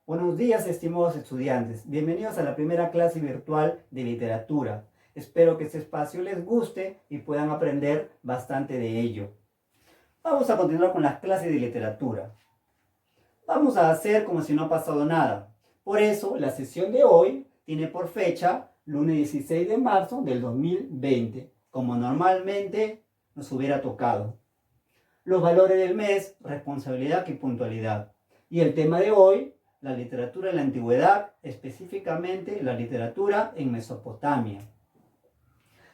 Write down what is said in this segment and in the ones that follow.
Buenos días, estimados estudiantes. Bienvenidos a la primera clase virtual de literatura. Espero que este espacio les guste y puedan aprender bastante de ello. Vamos a continuar con las clases de literatura. Vamos a hacer como si no ha pasado nada. Por eso, la sesión de hoy tiene por fecha lunes 16 de marzo del 2020, como normalmente nos hubiera tocado. Los valores del mes, responsabilidad y puntualidad. Y el tema de hoy, la literatura en la antigüedad, específicamente la literatura en Mesopotamia.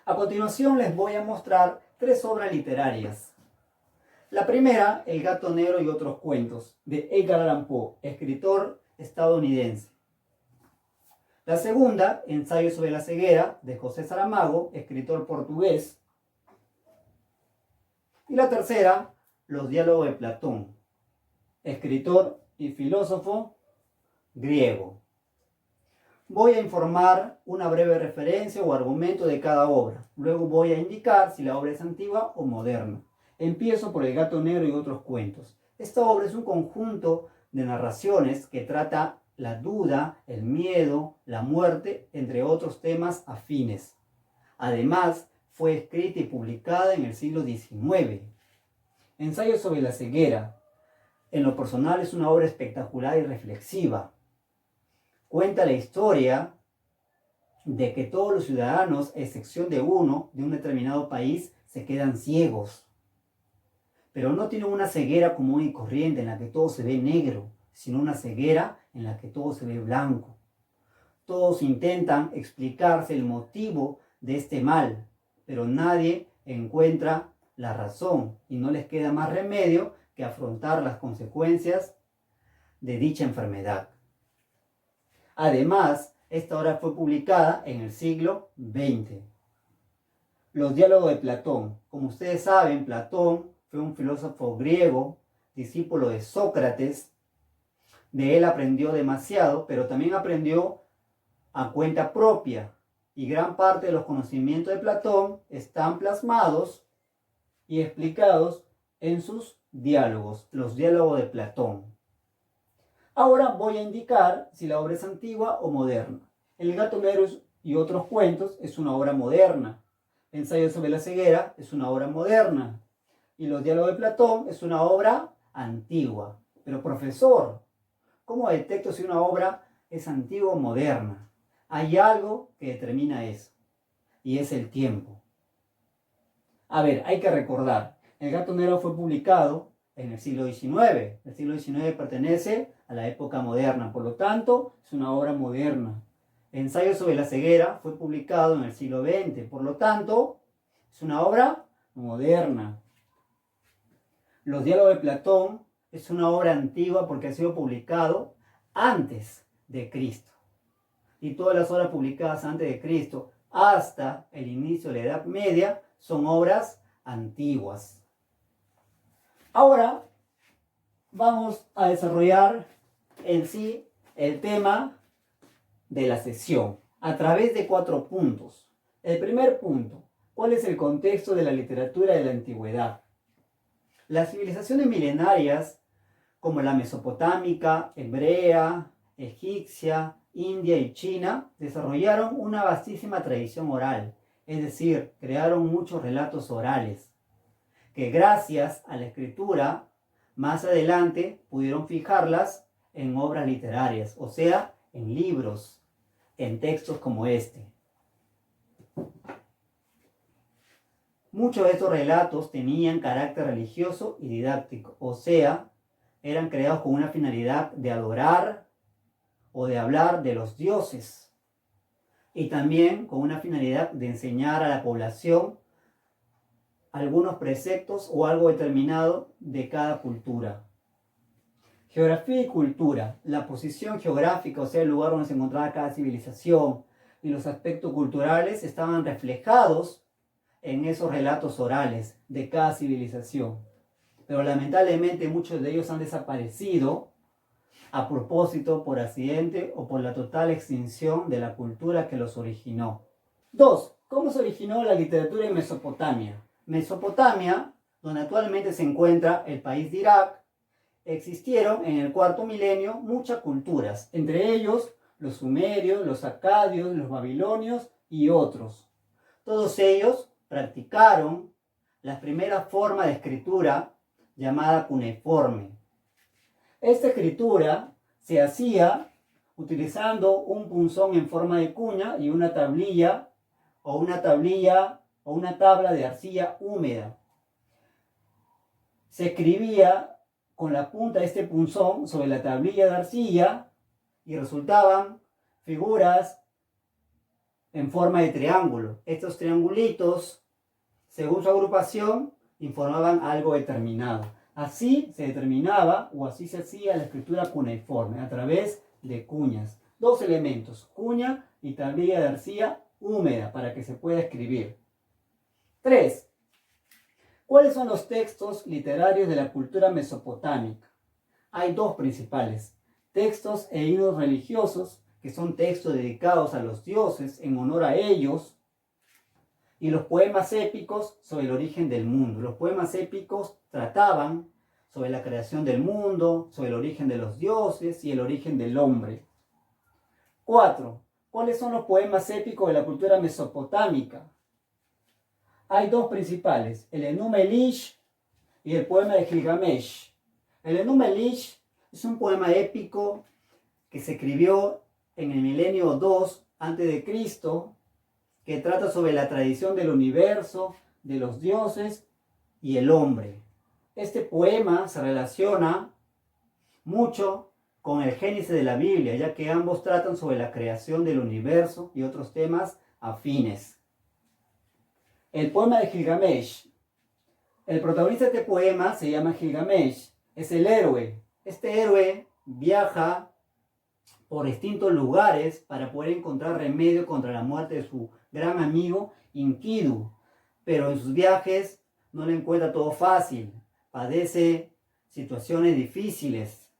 A continuación les voy a mostrar 3 obras literarias. La primera, El gato negro y otros cuentos, de Edgar Allan Poe, escritor estadounidense. La segunda, Ensayo sobre la ceguera, de José Saramago, escritor portugués. Y la tercera, Los diálogos de Platón, escritor y filósofo griego. Voy a informar una breve referencia o argumento de cada obra. Luego voy a indicar si la obra es antigua o moderna. Empiezo por El gato negro y otros cuentos. Esta obra es un conjunto de narraciones que trata la duda, el miedo, la muerte, entre otros temas afines. Además, fue escrita y publicada en el siglo XIX. Ensayo sobre la ceguera. En lo personal es una obra espectacular y reflexiva. Cuenta la historia de que todos los ciudadanos, a excepción de uno, de un determinado país, se quedan ciegos. Pero no tienen una ceguera común y corriente en la que todo se ve negro, sino una ceguera en la que todo se ve blanco. Todos intentan explicarse el motivo de este mal, pero nadie encuentra la razón y no les queda más remedio que afrontar las consecuencias de dicha enfermedad. Además, esta obra fue publicada en el siglo XX. Los diálogos de Platón. Como ustedes saben, Platón fue un filósofo griego, discípulo de Sócrates. De él aprendió demasiado, pero también aprendió a cuenta propia. Y gran parte de los conocimientos de Platón están plasmados y explicados en sus diálogos, los diálogos de Platón. Ahora voy a indicar si la obra es antigua o moderna. El gato negro y otros cuentos es una obra moderna. Ensayo sobre la ceguera es una obra moderna. Y los diálogos de Platón es una obra antigua. Pero profesor, ¿cómo detecto si una obra es antigua o moderna? Hay algo que determina eso, y es el tiempo. A ver, hay que recordar, El gato negro fue publicado en el siglo XIX. El siglo XIX pertenece a la época moderna, por lo tanto, es una obra moderna. Ensayo sobre la ceguera fue publicado en el siglo XX, por lo tanto, es una obra moderna. Los diálogos de Platón es una obra antigua porque ha sido publicado antes de Cristo. Y todas las obras publicadas antes de Cristo hasta el inicio de la Edad Media son obras antiguas. Ahora vamos a desarrollar en sí el tema de la sesión a través de 4 puntos. El primer punto, ¿cuál es el contexto de la literatura de la antigüedad? Las civilizaciones milenarias como la mesopotámica, hebrea, egipcia, India y China desarrollaron una vastísima tradición oral, es decir, crearon muchos relatos orales, que gracias a la escritura, más adelante pudieron fijarlas en obras literarias, o sea, en libros, en textos como este. Muchos de estos relatos tenían carácter religioso y didáctico, o sea, eran creados con una finalidad de adorar o de hablar de los dioses, y también con una finalidad de enseñar a la población algunos preceptos o algo determinado de cada cultura. Geografía y cultura. La posición geográfica, o sea, el lugar donde se encontraba cada civilización, y los aspectos culturales estaban reflejados en esos relatos orales de cada civilización. Pero lamentablemente muchos de ellos han desaparecido a propósito, por accidente o por la total extinción de la cultura que los originó. 2. ¿Cómo se originó la literatura en Mesopotamia? Mesopotamia, donde actualmente se encuentra el país de Irak, existieron en el cuarto milenio muchas culturas, entre ellos los sumerios, los acadios, los babilonios y otros. Todos ellos practicaron la primera forma de escritura llamada cuneiforme. Esta escritura se hacía utilizando un punzón en forma de cuña y una tablilla o una tabla de arcilla húmeda. Se escribía con la punta de este punzón sobre la tablilla de arcilla y resultaban figuras en forma de triángulo. Estos triangulitos, según su agrupación, informaban algo determinado. Así se determinaba o así se hacía la escritura cuneiforme, a través de cuñas. Dos elementos, cuña y tablilla de arcilla húmeda, para que se pueda escribir. 3. ¿Cuáles son los textos literarios de la cultura mesopotámica? Hay dos principales: textos e himnos religiosos, que son textos dedicados a los dioses en honor a ellos, y los poemas épicos sobre el origen del mundo. Los poemas épicos trataban sobre la creación del mundo, sobre el origen de los dioses y el origen del hombre. 4. ¿Cuáles son los poemas épicos de la cultura mesopotámica? Hay dos principales: el Enuma Elish y el poema de Gilgamesh. El Enuma Elish es un poema épico que se escribió en el milenio 2 a.C., que trata sobre la tradición del universo, de los dioses y el hombre. Este poema se relaciona mucho con el Génesis de la Biblia, ya que ambos tratan sobre la creación del universo y otros temas afines. El poema de Gilgamesh. El protagonista de este poema se llama Gilgamesh, es el héroe. Este héroe viaja por distintos lugares para poder encontrar remedio contra la muerte de su gran amigo Enkidu, pero en sus viajes no le encuentra todo fácil, padece situaciones difíciles,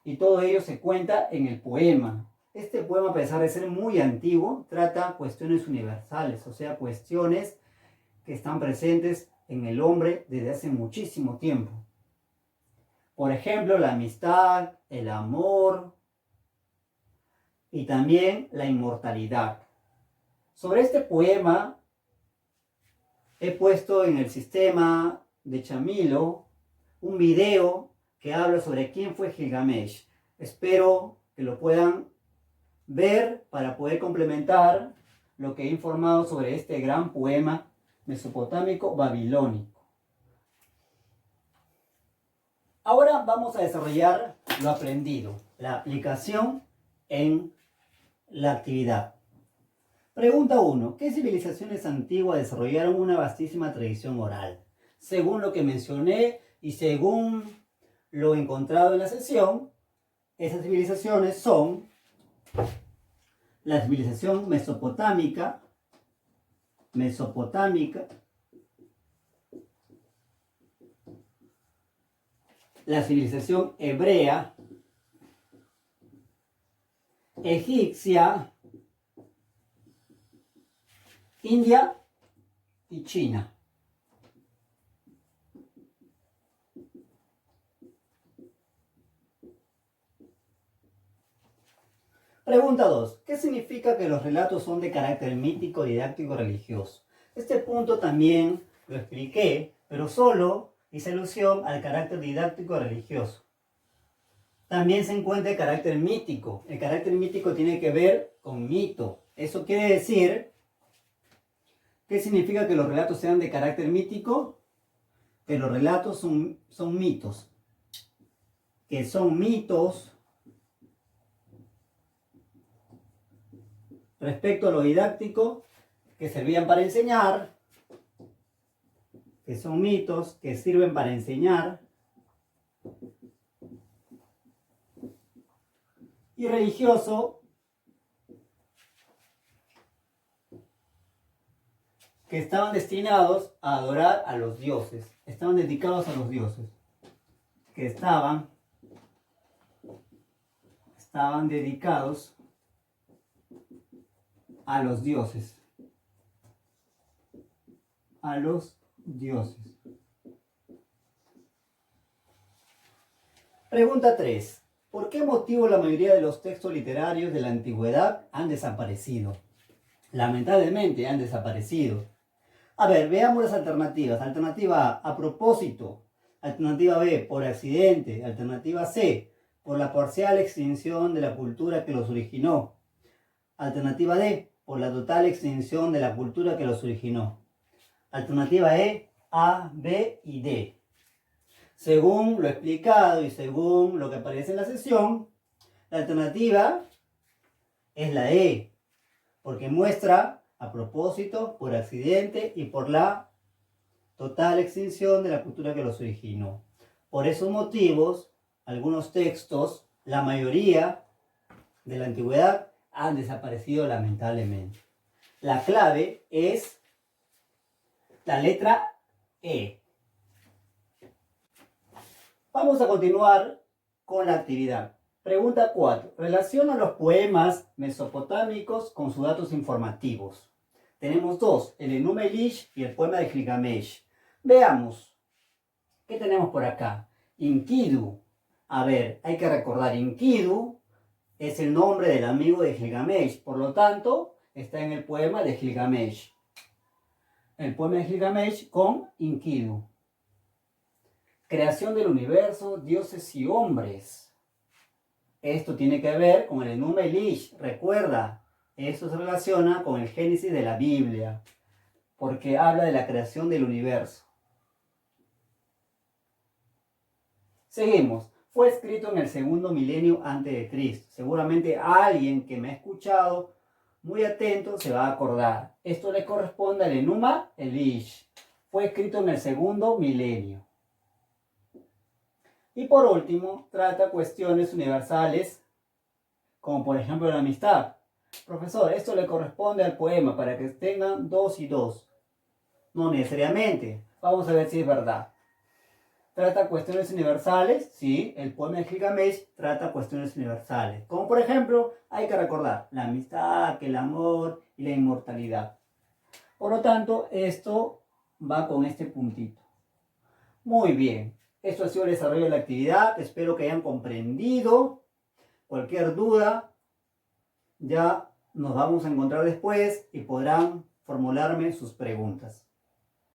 y todo ello se cuenta en el poema. Este poema, a pesar de ser muy antiguo, trata cuestiones universales, o sea, cuestiones que están presentes en el hombre desde hace muchísimo tiempo. Por ejemplo, la amistad, el amor y también la inmortalidad. Sobre este poema he puesto en el sistema de Chamilo un video que habla sobre quién fue Gilgamesh. Espero que lo puedan ver para poder complementar lo que he informado sobre este gran poema mesopotámico babilónico. Ahora vamos a desarrollar lo aprendido, la aplicación en la actividad. Pregunta 1. ¿Qué civilizaciones antiguas desarrollaron una vastísima tradición oral? Según lo que mencioné y según lo encontrado en la sesión, esas civilizaciones son la civilización mesopotámica, la civilización hebrea, egipcia, India y China. Pregunta 2. ¿Qué significa que los relatos son de carácter mítico, didáctico y religioso? Este punto también lo expliqué, pero solo hice alusión al carácter didáctico y religioso. También se encuentra el carácter mítico. El carácter mítico tiene que ver con mito. Eso quiere decir, ¿qué significa que los relatos sean de carácter mítico? Que los relatos son mitos. Que son mitos respecto a lo didáctico, que servían para enseñar, que son mitos que sirven para enseñar, y religioso, que estaban destinados a adorar a los dioses, estaban dedicados a los dioses, que estaban dedicados a los dioses, Pregunta 3. ¿Por qué motivo la mayoría de los textos literarios de la antigüedad han desaparecido? Lamentablemente han desaparecido. A ver, veamos las alternativas. Alternativa A propósito. Alternativa B, por accidente. Alternativa C, por la parcial extinción de la cultura que los originó. Alternativa D, por la total extinción de la cultura que los originó. Alternativa E, A, B y D. Según lo explicado y según lo que aparece en la sesión, la alternativa es la E, porque muestra a propósito, por accidente y por la total extinción de la cultura que los originó. Por esos motivos, algunos textos, la mayoría de la antigüedad, han desaparecido lamentablemente. La clave es la letra E. Vamos a continuar con la actividad. Pregunta 4. Relaciona los poemas mesopotámicos con sus datos informativos. Tenemos dos, el Enuma Elish y el poema de Gilgamesh. Veamos, ¿qué tenemos por acá? Enkidu. A ver, hay que recordar, Enkidu es el nombre del amigo de Gilgamesh, por lo tanto, está en el poema de Gilgamesh. El poema de Gilgamesh con Enkidu. Creación del universo, dioses y hombres. Esto tiene que ver con el Enuma Elish. Recuerda, esto se relaciona con el Génesis de la Biblia, porque habla de la creación del universo. Seguimos. Fue escrito en el segundo milenio antes de Cristo. Seguramente alguien que me ha escuchado muy atento se va a acordar. Esto le corresponde al Enuma Elish. Fue escrito en el segundo milenio. Y por último, trata cuestiones universales, como por ejemplo la amistad. Profesor, esto le corresponde al poema para que tengan 2 y 2. No necesariamente. Vamos a ver si es verdad. Trata cuestiones universales, sí, el poema de Gilgamesh trata cuestiones universales. Como por ejemplo, hay que recordar la amistad, el amor y la inmortalidad. Por lo tanto, esto va con este puntito. Muy bien, esto ha sido el desarrollo de la actividad. Espero que hayan comprendido. Cualquier duda, ya nos vamos a encontrar después y podrán formularme sus preguntas.